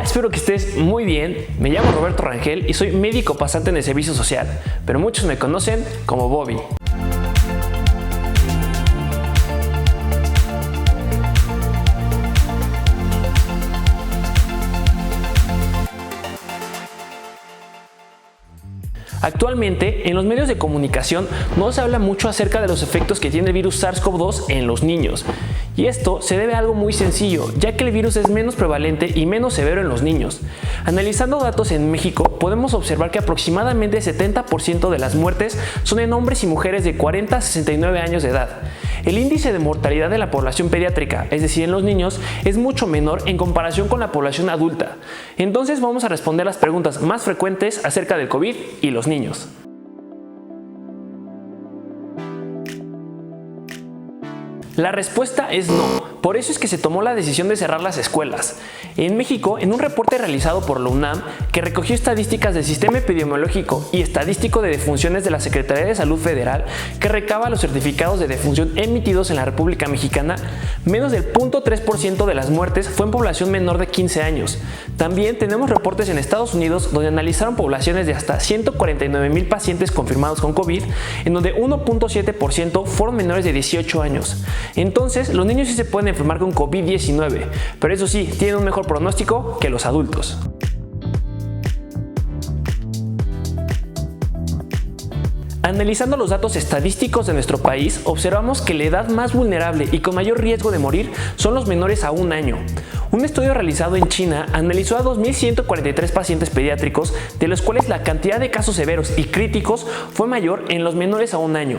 espero que estés muy bien. Me llamo Roberto Rangel y soy médico pasante en el servicio social, pero muchos me conocen como Bobby. Actualmente, en los medios de comunicación no se habla mucho acerca de los efectos que tiene el virus SARS-CoV-2 en los niños. Y esto se debe a algo muy sencillo, ya que el virus es menos prevalente y menos severo en los niños. Analizando datos en México, podemos observar que aproximadamente el 70% de las muertes son en hombres y mujeres de 40 a 69 años de edad. El índice de mortalidad de la población pediátrica, es decir, en los niños, es mucho menor en comparación con la población adulta. Entonces vamos a responder las preguntas más frecuentes acerca del COVID y los niños. La respuesta es no. Por eso es que se tomó la decisión de cerrar las escuelas. En México, en un reporte realizado por la UNAM, que recogió estadísticas del Sistema Epidemiológico y Estadístico de Defunciones de la Secretaría de Salud Federal, que recaba los certificados de defunción emitidos en la República Mexicana, menos del 0.3% de las muertes fue en población menor de 15 años. También tenemos reportes en Estados Unidos donde analizaron poblaciones de hasta 149,000 pacientes confirmados con COVID, en donde 1.7% fueron menores de 18 años. Entonces, los niños sí se pueden enfermar con COVID-19, pero eso sí, tienen un mejor pronóstico que los adultos. Analizando los datos estadísticos de nuestro país, observamos que la edad más vulnerable y con mayor riesgo de morir son los menores a 1 año. Un estudio realizado en China analizó a 2.143 pacientes pediátricos, de los cuales la cantidad de casos severos y críticos fue mayor en los menores a 1 año.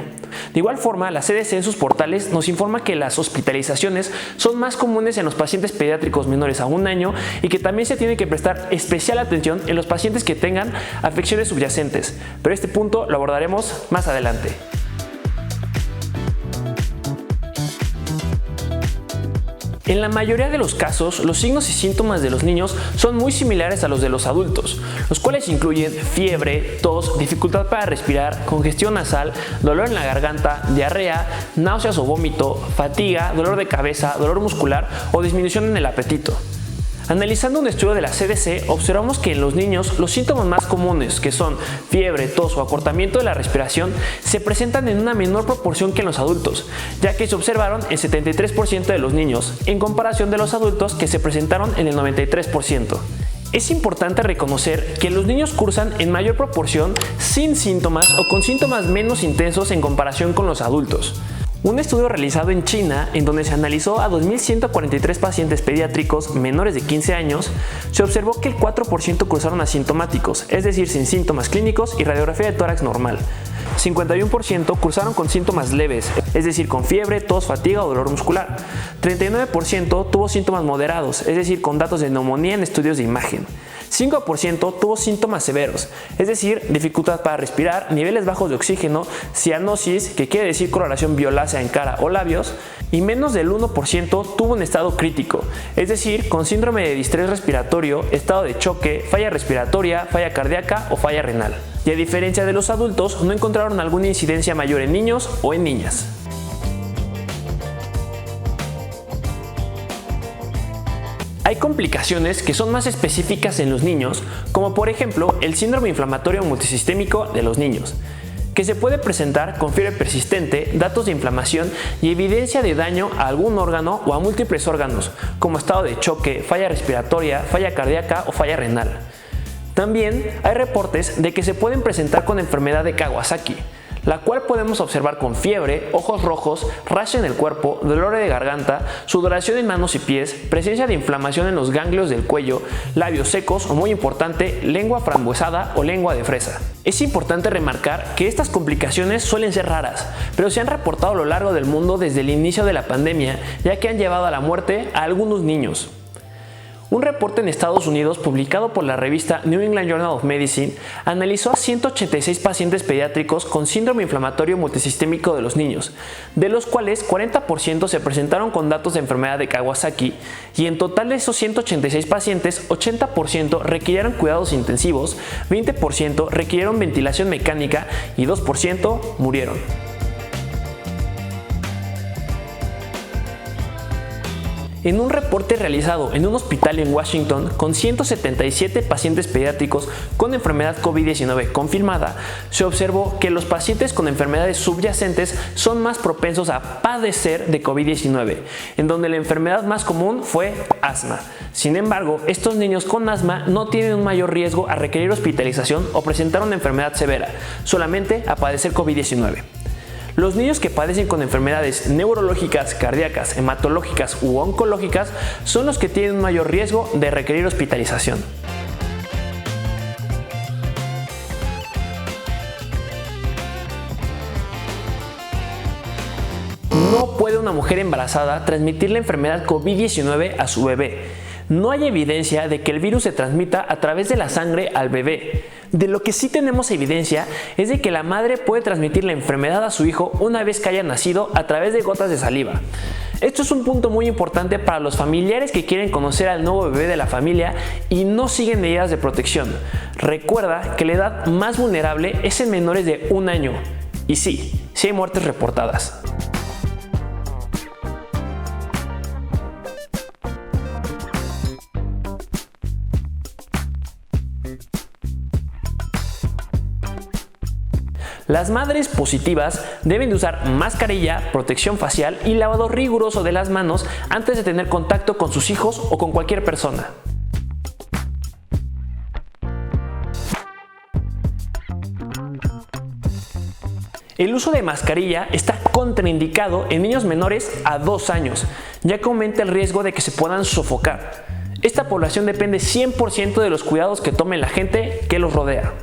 De igual forma, la CDC en sus portales nos informa que las hospitalizaciones son más comunes en los pacientes pediátricos menores a 1 año y que también se tiene que prestar especial atención en los pacientes que tengan afecciones subyacentes, pero este punto lo abordaremos más adelante. En la mayoría de los casos, los signos y síntomas de los niños son muy similares a los de los adultos, los cuales incluyen fiebre, tos, dificultad para respirar, congestión nasal, dolor en la garganta, diarrea, náuseas o vómito, fatiga, dolor de cabeza, dolor muscular o disminución en el apetito. Analizando un estudio de la CDC, observamos que en los niños los síntomas más comunes, que son fiebre, tos o acortamiento de la respiración, se presentan en una menor proporción que en los adultos, ya que se observaron en 73% de los niños, en comparación de los adultos que se presentaron en el 93%. Es importante reconocer que los niños cursan en mayor proporción sin síntomas o con síntomas menos intensos en comparación con los adultos. Un estudio realizado en China, en donde se analizó a 2.143 pacientes pediátricos menores de 15 años, se observó que el 4% cursaron asintomáticos, es decir, sin síntomas clínicos y radiografía de tórax normal. 51% cursaron con síntomas leves, es decir, con fiebre, tos, fatiga o dolor muscular. 39% tuvo síntomas moderados, es decir, con datos de neumonía en estudios de imagen. 5% tuvo síntomas severos, es decir, dificultad para respirar, niveles bajos de oxígeno, cianosis, que quiere decir coloración violácea en cara o labios, y menos del 1% tuvo un estado crítico, es decir, con síndrome de distrés respiratorio, estado de choque, falla respiratoria, falla cardíaca o falla renal. Y a diferencia de los adultos, no encontraron alguna incidencia mayor en niños o en niñas. Hay complicaciones que son más específicas en los niños, como por ejemplo el síndrome inflamatorio multisistémico de los niños, que se puede presentar con fiebre persistente, datos de inflamación y evidencia de daño a algún órgano o a múltiples órganos, como estado de choque, falla respiratoria, falla cardíaca o falla renal. También hay reportes de que se pueden presentar con enfermedad de Kawasaki, la cual podemos observar con fiebre, ojos rojos, rash en el cuerpo, dolor de garganta, sudoración en manos y pies, presencia de inflamación en los ganglios del cuello, labios secos o, muy importante, lengua frambuesada o lengua de fresa. Es importante remarcar que estas complicaciones suelen ser raras, pero se han reportado a lo largo del mundo desde el inicio de la pandemia, ya que han llevado a la muerte a algunos niños. Un reporte en Estados Unidos publicado por la revista New England Journal of Medicine analizó a 186 pacientes pediátricos con síndrome inflamatorio multisistémico de los niños, de los cuales 40% se presentaron con datos de enfermedad de Kawasaki, y en total de esos 186 pacientes, 80% requirieron cuidados intensivos, 20% requirieron ventilación mecánica y 2% murieron. En un reporte realizado en un hospital en Washington con 177 pacientes pediátricos con enfermedad COVID-19 confirmada, se observó que los pacientes con enfermedades subyacentes son más propensos a padecer de COVID-19, en donde la enfermedad más común fue asma. Sin embargo, estos niños con asma no tienen un mayor riesgo a requerir hospitalización o presentar una enfermedad severa, solamente a padecer COVID-19. Los niños que padecen con enfermedades neurológicas, cardíacas, hematológicas u oncológicas son los que tienen un mayor riesgo de requerir hospitalización. No puede una mujer embarazada transmitir la enfermedad COVID-19 a su bebé. No hay evidencia de que el virus se transmita a través de la sangre al bebé. De lo que sí tenemos evidencia es de que la madre puede transmitir la enfermedad a su hijo una vez que haya nacido a través de gotas de saliva. Esto es un punto muy importante para los familiares que quieren conocer al nuevo bebé de la familia y no siguen medidas de protección. Recuerda que la edad más vulnerable es en menores de 1 año. Y sí hay muertes reportadas. Las madres positivas deben de usar mascarilla, protección facial y lavado riguroso de las manos antes de tener contacto con sus hijos o con cualquier persona. El uso de mascarilla está contraindicado en niños menores a 2 años, ya que aumenta el riesgo de que se puedan sofocar. Esta población depende 100% de los cuidados que tome la gente que los rodea.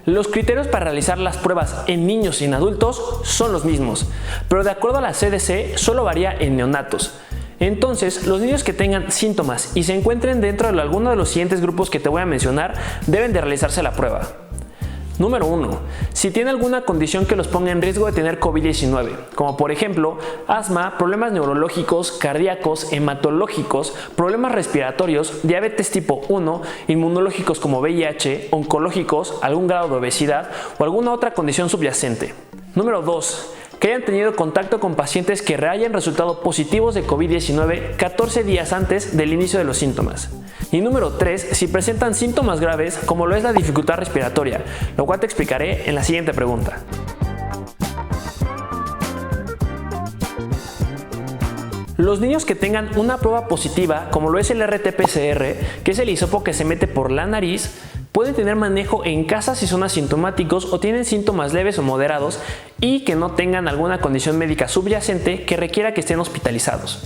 Los criterios para realizar las pruebas en niños y en adultos son los mismos, pero de acuerdo a la CDC solo varía en neonatos. Entonces, los niños que tengan síntomas y se encuentren dentro de alguno de los siguientes grupos que te voy a mencionar deben de realizarse la prueba. Número 1. Si tiene alguna condición que los ponga en riesgo de tener COVID-19, como por ejemplo asma, problemas neurológicos, cardíacos, hematológicos, problemas respiratorios, diabetes tipo 1, inmunológicos como VIH, oncológicos, algún grado de obesidad o alguna otra condición subyacente. Número 2. Que hayan tenido contacto con pacientes que hayan resultado positivos de COVID-19 14 días antes del inicio de los síntomas. Y número 3, si presentan síntomas graves como lo es la dificultad respiratoria, lo cual te explicaré en la siguiente pregunta. Los niños que tengan una prueba positiva, como lo es el RT-PCR, que es el hisopo que se mete por la nariz, pueden tener manejo en casa si son asintomáticos o tienen síntomas leves o moderados y que no tengan alguna condición médica subyacente que requiera que estén hospitalizados.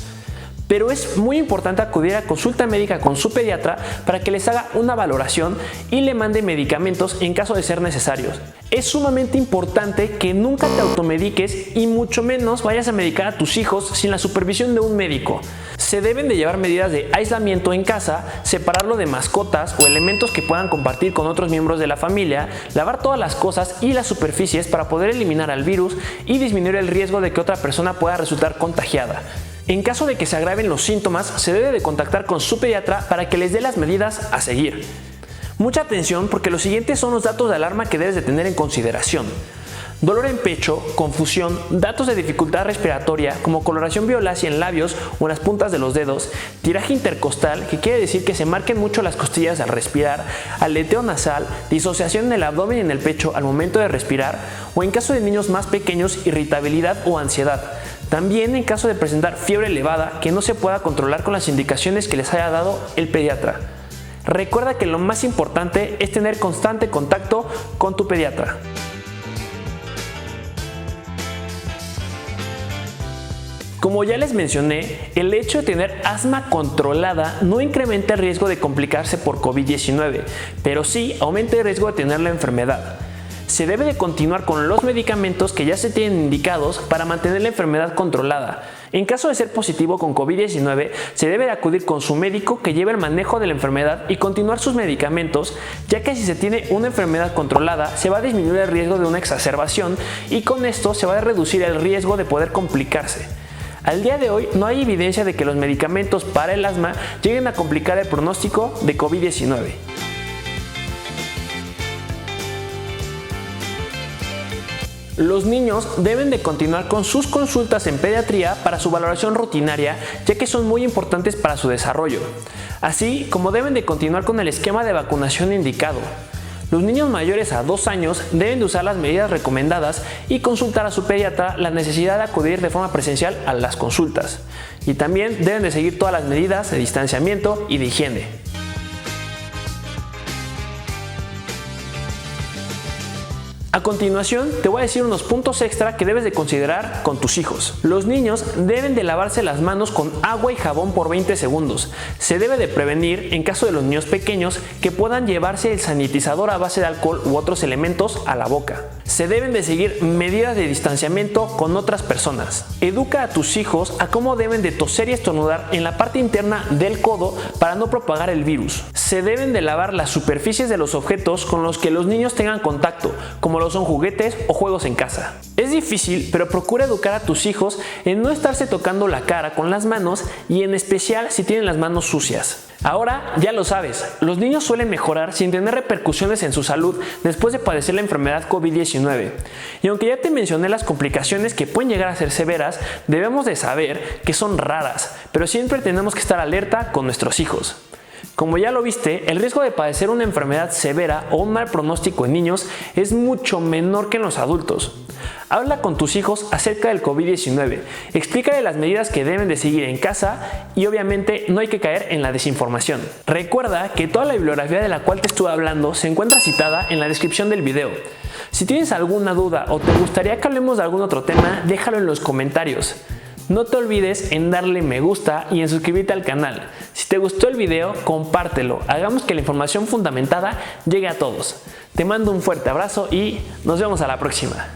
Pero es muy importante acudir a consulta médica con su pediatra para que les haga una valoración y le mande medicamentos en caso de ser necesarios. Es sumamente importante que nunca te automediques y mucho menos vayas a medicar a tus hijos sin la supervisión de un médico. Se deben de llevar medidas de aislamiento en casa, separarlo de mascotas o elementos que puedan compartir con otros miembros de la familia, lavar todas las cosas y las superficies para poder eliminar al virus y disminuir el riesgo de que otra persona pueda resultar contagiada. En caso de que se agraven los síntomas, se debe de contactar con su pediatra para que les dé las medidas a seguir. Mucha atención porque los siguientes son los datos de alarma que debes de tener en consideración. Dolor en pecho, confusión, datos de dificultad respiratoria como coloración violácea en labios o en las puntas de los dedos, tiraje intercostal, que quiere decir que se marquen mucho las costillas al respirar, aleteo nasal, disociación en el abdomen y en el pecho al momento de respirar, o en caso de niños más pequeños, irritabilidad o ansiedad. También en caso de presentar fiebre elevada que no se pueda controlar con las indicaciones que les haya dado el pediatra. Recuerda que lo más importante es tener constante contacto con tu pediatra. Como ya les mencioné, el hecho de tener asma controlada no incrementa el riesgo de complicarse por COVID-19, pero sí aumenta el riesgo de tener la enfermedad. Se debe de continuar con los medicamentos que ya se tienen indicados para mantener la enfermedad controlada. En caso de ser positivo con COVID-19, se debe de acudir con su médico que lleve el manejo de la enfermedad y continuar sus medicamentos, ya que si se tiene una enfermedad controlada, se va a disminuir el riesgo de una exacerbación y con esto se va a reducir el riesgo de poder complicarse. Al día de hoy no hay evidencia de que los medicamentos para el asma lleguen a complicar el pronóstico de COVID-19. Los niños deben de continuar con sus consultas en pediatría para su valoración rutinaria, ya que son muy importantes para su desarrollo, así como deben de continuar con el esquema de vacunación indicado. Los niños mayores a 2 años deben de usar las medidas recomendadas y consultar a su pediatra la necesidad de acudir de forma presencial a las consultas. Y también deben de seguir todas las medidas de distanciamiento y de higiene. A continuación, te voy a decir unos puntos extra que debes de considerar con tus hijos. Los niños deben de lavarse las manos con agua y jabón por 20 segundos. Se debe de prevenir, en caso de los niños pequeños, que puedan llevarse el sanitizador a base de alcohol u otros elementos a la boca. Se deben de seguir medidas de distanciamiento con otras personas. Educa a tus hijos a cómo deben de toser y estornudar en la parte interna del codo para no propagar el virus. Se deben de lavar las superficies de los objetos con los que los niños tengan contacto, como lo son juguetes o juegos en casa. Es difícil, pero procura educar a tus hijos en no estarse tocando la cara con las manos y en especial si tienen las manos sucias. Ahora ya lo sabes, los niños suelen mejorar sin tener repercusiones en su salud después de padecer la enfermedad COVID-19. Y aunque ya te mencioné las complicaciones que pueden llegar a ser severas, debemos de saber que son raras, pero siempre tenemos que estar alerta con nuestros hijos. Como ya lo viste, el riesgo de padecer una enfermedad severa o un mal pronóstico en niños es mucho menor que en los adultos. Habla con tus hijos acerca del COVID-19, explícale las medidas que deben de seguir en casa y obviamente no hay que caer en la desinformación. Recuerda que toda la bibliografía de la cual te estuve hablando se encuentra citada en la descripción del video. Si tienes alguna duda o te gustaría que hablemos de algún otro tema, déjalo en los comentarios. No te olvides en darle me gusta y en suscribirte al canal. Si te gustó el video, compártelo. Hagamos que la información fundamentada llegue a todos. Te mando un fuerte abrazo y nos vemos a la próxima.